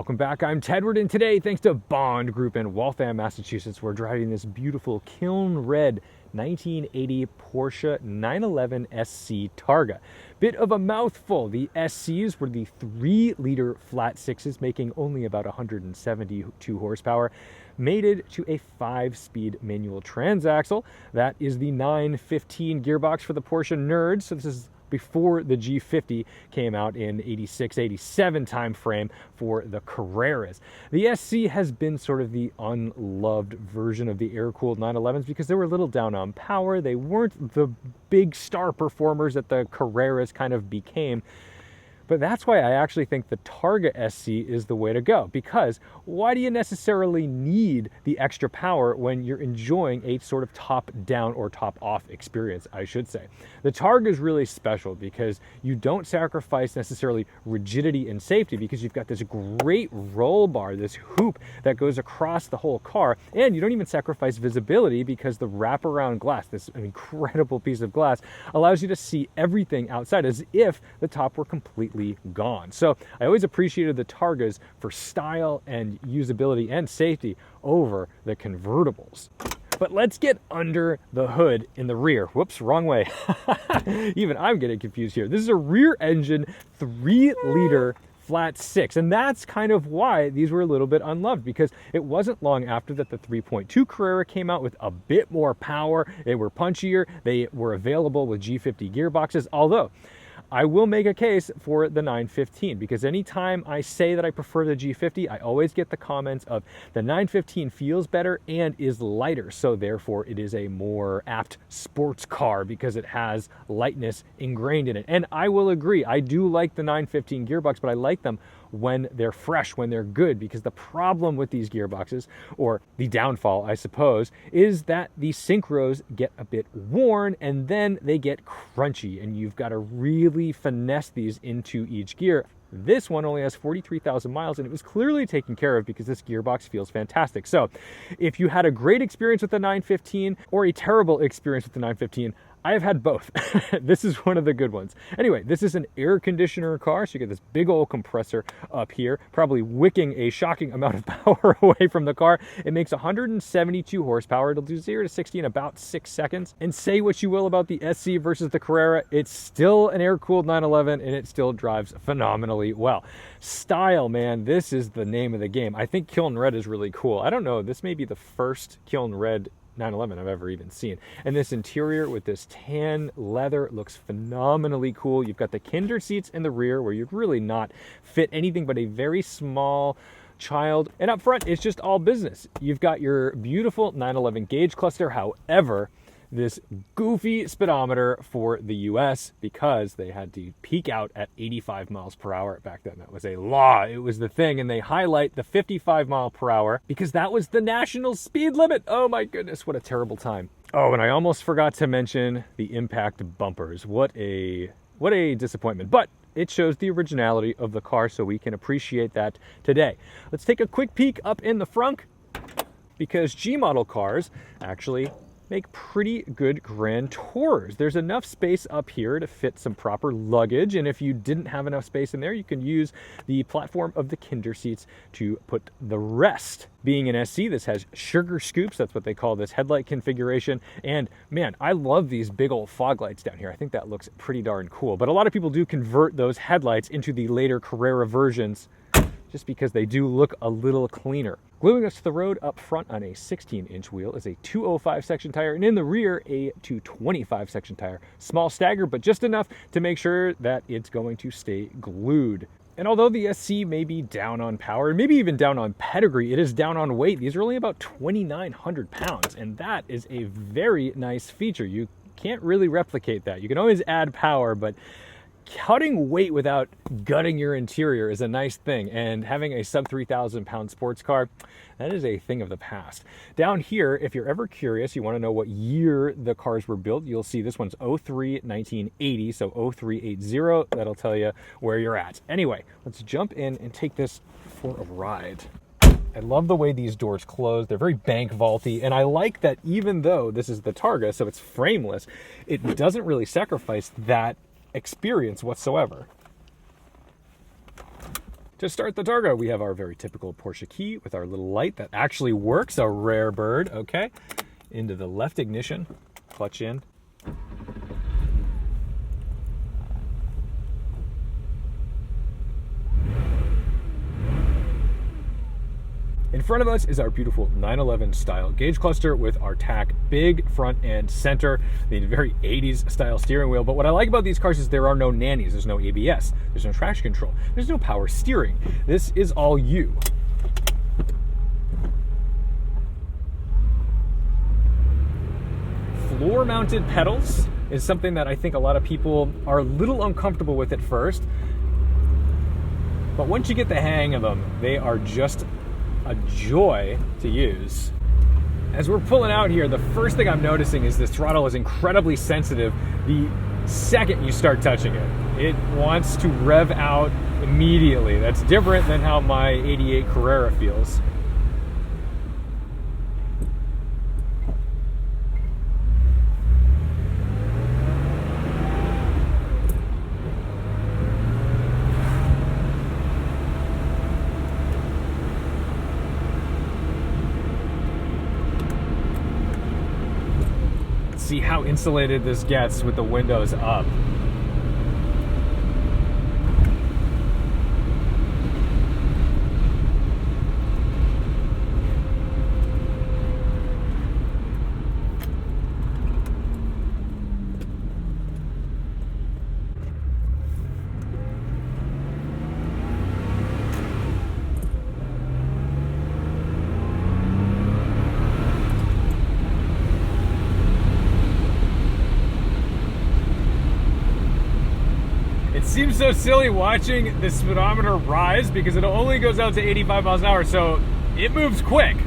Welcome back. I'm Tedward, and today, thanks to Bond Group in Waltham, Massachusetts, we're driving this beautiful Kiln Red 1980 Porsche 911 SC Targa. Bit of a mouthful. The SCs were the 3-liter flat sixes, making only about 172 horsepower, mated to a 5-speed manual transaxle. That is the 915 gearbox for the Porsche nerds. So this is before the G50 came out in 86, 87 time frame for the Carreras. The SC has been sort of the unloved version of the air-cooled 911s because they were a little down on power. They weren't the big star performers that the Carreras kind of became. But that's why I actually think the Targa SC is the way to go, because why do you necessarily need the extra power when you're enjoying a sort of top-down or top-off experience, I should say. The Targa is really special because you don't sacrifice necessarily rigidity and safety because you've got this great roll bar, this hoop that goes across the whole car, and you don't even sacrifice visibility because the wraparound glass, this incredible piece of glass, allows you to see everything outside as if the top were completely gone. So I always appreciated the Targas for style and usability and safety over the convertibles. But let's get under the hood in the rear. Whoops, wrong way. Even I'm getting confused here. This is a rear engine 3-liter flat six, and that's kind of why these were a little bit unloved, because it wasn't long after that the 3.2 Carrera came out with a bit more power. They were punchier. They were available with G50 gearboxes, although I will make a case for the 915 because anytime I say that I prefer the G50, I always get the comments of the 915 feels better and is lighter, so therefore it is a more apt sports car because it has lightness ingrained in it. And I will agree, I do like the 915 gearbox, but I like them when they're fresh, when they're good, because the problem with these gearboxes, or the downfall, I suppose, is that the synchros get a bit worn and then they get crunchy, and you've got to really finesse these into each gear. This one only has 43,000 miles, and it was clearly taken care of because this gearbox feels fantastic. So if you had a great experience with the 915 or a terrible experience with the 915, I have had both. This is one of the good ones. Anyway, this is an air conditioner car, so you get this big old compressor up here, probably wicking a shocking amount of power away from the car. It makes 172 horsepower. It'll do 0 to 60 in about 6 seconds. And say what you will about the SC versus the Carrera, it's still an air-cooled 911, and it still drives phenomenally well. Style, man, this is the name of the game. I think Kiln Red is really cool. I don't know, this may be the first Kiln Red 911 I've ever even seen. And this interior with this tan leather looks phenomenally cool. You've got the kinder seats in the rear where you'd really not fit anything but a very small child. And up front, it's just all business. You've got your beautiful 911 gauge cluster. However, this goofy speedometer for the US, because they had to peak out at 85 miles per hour back then. That was a law. It was the thing. And they highlight the 55 mile per hour because that was the national speed limit. Oh my goodness, what a terrible time. Oh, and I almost forgot to mention the impact bumpers. What a disappointment. But it shows the originality of the car, so we can appreciate that today. Let's take a quick peek up in the front, because G model cars actually make pretty good grand tours. There's enough space up here to fit some proper luggage, and if you didn't have enough space in there, you can use the platform of the kinder seats to put the rest. Being an SC, this has sugar scoops. That's what they call this headlight configuration. And man, I love these big old fog lights down here. I think that looks pretty darn cool. But a lot of people do convert those headlights into the later Carrera versions just because they do look a little cleaner. Gluing us to the road up front on a 16-inch wheel is a 205 section tire, and in the rear, a 225 section tire. Small stagger, but just enough to make sure that it's going to stay glued. And although the SC may be down on power, maybe even down on pedigree, it is down on weight. These are only about 2,900 pounds, and that is a very nice feature. You can't really replicate that. You can always add power, but cutting weight without gutting your interior is a nice thing, and having a sub 3,000 pound sports car, that is a thing of the past. Down here, if you're ever curious, you want to know what year the cars were built, you'll see this one's 03 1980, so 0380. That'll tell you where you're at. Anyway, let's jump in and take this for a ride. I love the way these doors close. They're very bank vaulty, and I like that even though this is the Targa, so it's frameless, it doesn't really sacrifice that experience whatsoever. To start the Targa, we have our very typical Porsche key with our little light that actually works, a rare bird, okay? Into the left ignition, clutch in. In front of us is our beautiful 911 style gauge cluster with our TAC big front and center, the very 80s style steering wheel. But what I like about these cars is there are no nannies. There's no ABS. There's no traction control. There's no power steering. This is all you. Floor mounted pedals is something that I think a lot of people are a little uncomfortable with at first. But once you get the hang of them, they are just a joy to use. As we're pulling out here, the first thing I'm noticing is this throttle is incredibly sensitive the second you start touching it. It wants to rev out immediately. That's different than how my 88 Carrera feels. See how insulated this gets with the windows up. It seems so silly watching the speedometer rise because it only goes out to 85 miles an hour, so it moves quick.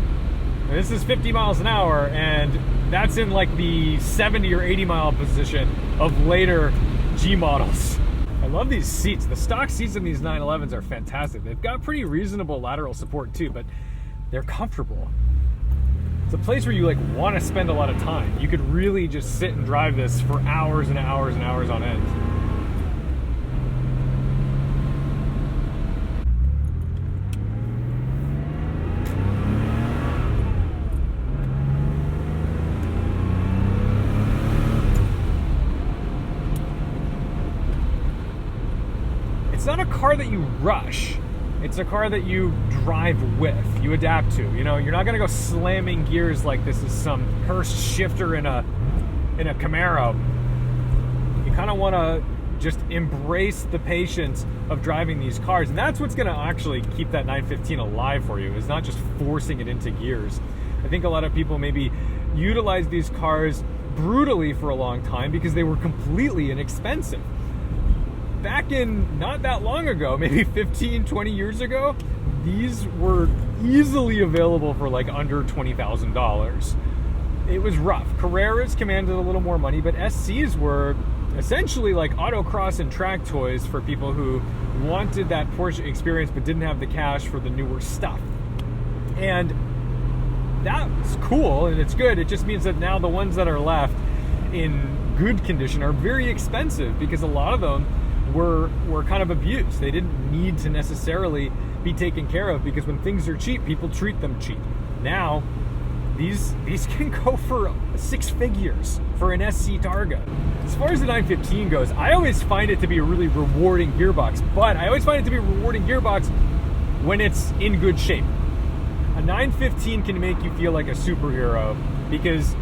This is 50 miles an hour, and that's in like the 70 or 80 mile position of later G models. I love these seats. The stock seats in these 911s are fantastic. They've got pretty reasonable lateral support too, but they're comfortable. It's a place where you like want to spend a lot of time. You could really just sit and drive this for hours and hours and hours on end. It's not a car that you rush. It's a car that you drive with, you adapt to. You know, you're not gonna go slamming gears like this is some Hurst shifter in a Camaro. You kind of want to just embrace the patience of driving these cars, and that's what's gonna actually keep that 915 alive for you, is not just forcing it into gears. I think a lot of people maybe utilize these cars brutally for a long time because they were completely inexpensive. Back in not that long ago, maybe 15, 20 years ago, these were easily available for like under $20,000. It was rough. Carreras commanded a little more money, but SCs were essentially like autocross and track toys for people who wanted that Porsche experience but didn't have the cash for the newer stuff. And that's cool and it's good. It just means that now the ones that are left in good condition are very expensive because a lot of them were kind of abused. They didn't need to necessarily be taken care of because when things are cheap, people treat them cheap. Now, these can go for 6 figures for an SC Targa. As far as the 915 goes, I always find it to be a really rewarding gearbox, but I always find it to be a rewarding gearbox when it's in good shape. A 915 can make you feel like a superhero because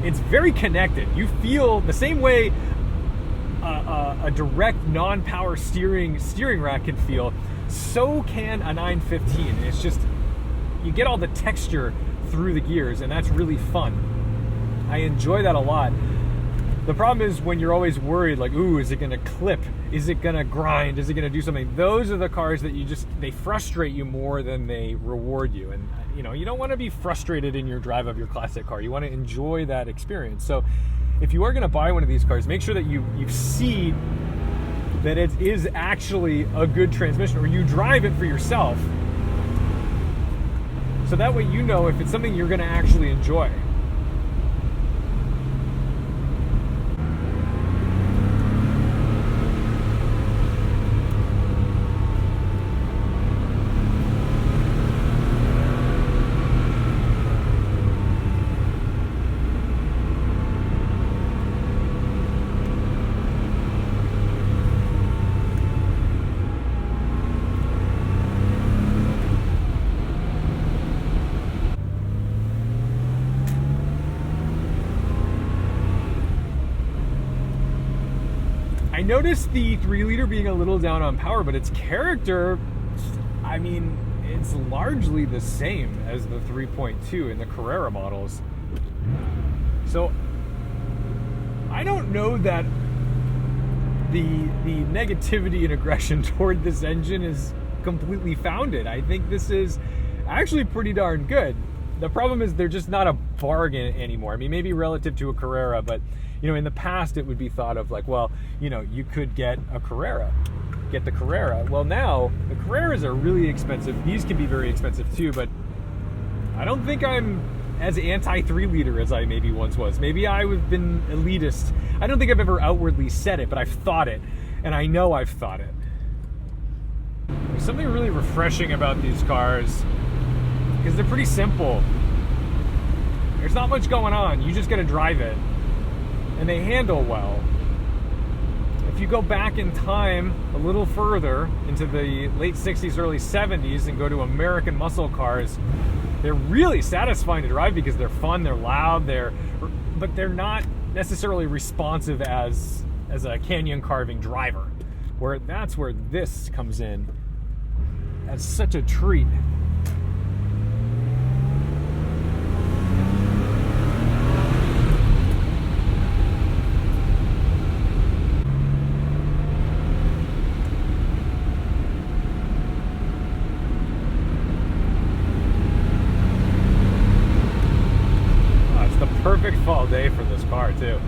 it's very connected. You feel the same way a direct non-power steering rack can feel, so can a 915. It's just, you get all the texture through the gears, and that's really fun. I enjoy that a lot. The problem is when you're always worried, like, ooh, is it gonna clip? Is it gonna grind? Is it gonna do something? Those are the cars that they frustrate you more than they reward you. And you know, you don't wanna be frustrated in your drive of your classic car. You wanna enjoy that experience. So if you are gonna buy one of these cars, make sure that you see that it is actually a good transmission, or you drive it for yourself. So that way you know if it's something you're gonna actually enjoy. I noticed the 3-liter being a little down on power, but its character, I mean, it's largely the same as the 3.2 in the Carrera models. So I don't know that the negativity and aggression toward this engine is completely founded. I think this is actually pretty darn good. The problem is they're just not a bargain anymore. I mean, maybe relative to a Carrera, but you know, in the past it would be thought of like, well, you know, you could get a Carrera, get the Carrera. Well, now the Carreras are really expensive. These can be very expensive too, but I don't think I'm as anti 3-liter as I maybe once was. Maybe I've been elitist. I don't think I've ever outwardly said it, but I've thought it, and I know I've thought it. There's something really refreshing about these cars because they're pretty simple. There's not much going on. You just got to drive it, and they handle well. If you go back in time a little further into the late 60s, early 70s and go to American muscle cars, they're really satisfying to drive because they're fun, they're loud, but they're not necessarily responsive as a canyon carving driver. That's where this comes in as such a treat. Perfect fall day for this car too.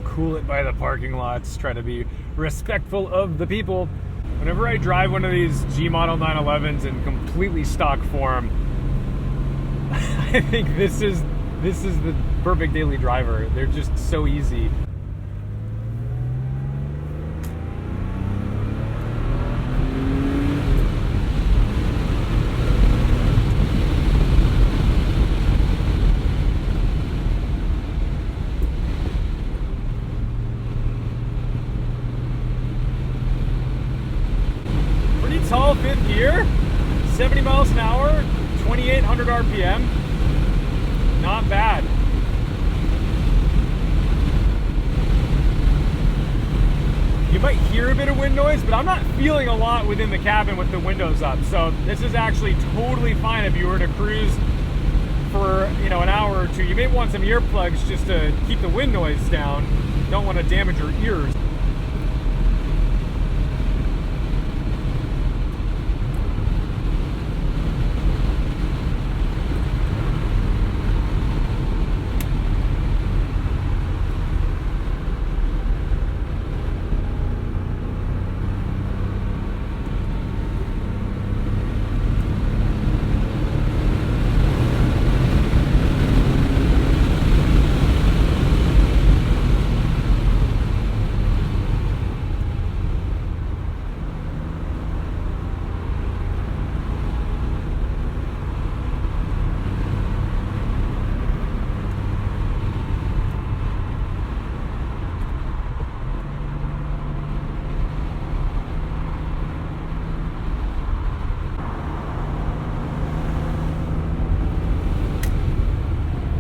Cool it by the parking lots, try to be respectful of the people. Whenever I drive one of these G model 911s in completely stock form, I think this is the perfect daily driver. They're just so easy. Tall fifth gear, 70 miles an hour, 2,800 RPM. Not bad. You might hear a bit of wind noise, but I'm not feeling a lot within the cabin with the windows up. So this is actually totally fine if you were to cruise for, you know, an hour or two. You may want some earplugs just to keep the wind noise down. Don't want to damage your ears.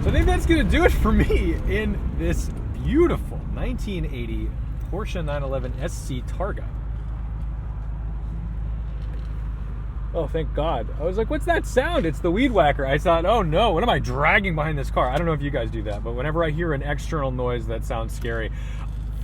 So I think that's going to do it for me in this beautiful 1980 Porsche 911 SC Targa. Oh, thank God. I was like, what's that sound? It's the weed whacker. I thought, oh no, what am I dragging behind this car? I don't know if you guys do that, but whenever I hear an external noise that sounds scary,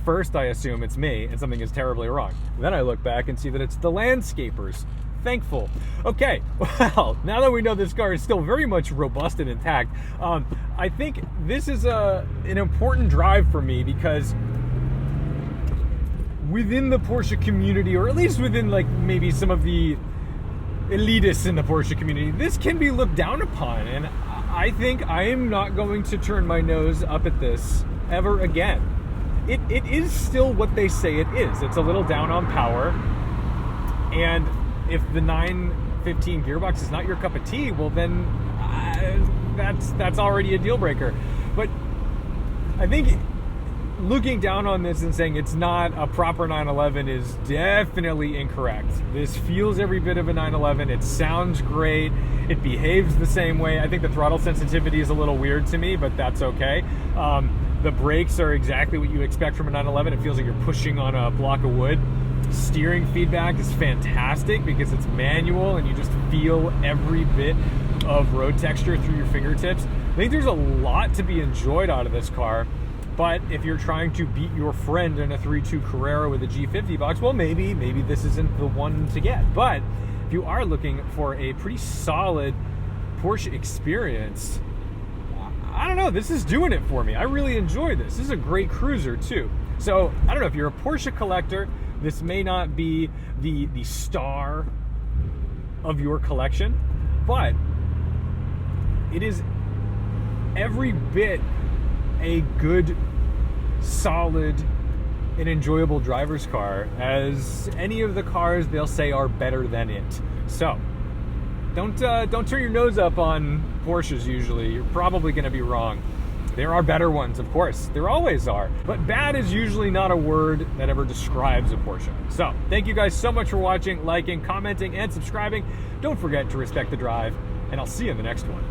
first I assume it's me and something is terribly wrong. Then I look back and see that it's the landscapers. Thankful. Okay, well, now that we know this car is still very much robust and intact, I think this is an important drive for me because within the Porsche community, or at least within like maybe some of the elitists in the Porsche community, this can be looked down upon, and I think I am not going to turn my nose up at this ever again. It is still what they say it is. It's a little down on power. And if the 915 gearbox is not your cup of tea, well then that's already a deal breaker. But I think looking down on this and saying it's not a proper 911 is definitely incorrect. This feels every bit of a 911. It sounds great. It behaves the same way. I think the throttle sensitivity is a little weird to me, but that's okay. The brakes are exactly what you expect from a 911. It feels like you're pushing on a block of wood. Steering feedback is fantastic because it's manual and you just feel every bit of road texture through your fingertips. I think there's a lot to be enjoyed out of this car. But if you're trying to beat your friend in a 3.2 Carrera with a G50 box, well, maybe this isn't the one to get. But if you are looking for a pretty solid Porsche experience, I don't know, this is doing it for me. I really enjoy this. This is a great cruiser too. So I don't know, if you're a Porsche collector, this may not be the star of your collection, but it is every bit a good, solid, and enjoyable driver's car as any of the cars they'll say are better than it. So don't turn your nose up on Porsches usually. You're probably going to be wrong. There are better ones, of course. There always are. But bad is usually not a word that ever describes a Porsche. So thank you guys so much for watching, liking, commenting, and subscribing. Don't forget to respect the drive, and I'll see you in the next one.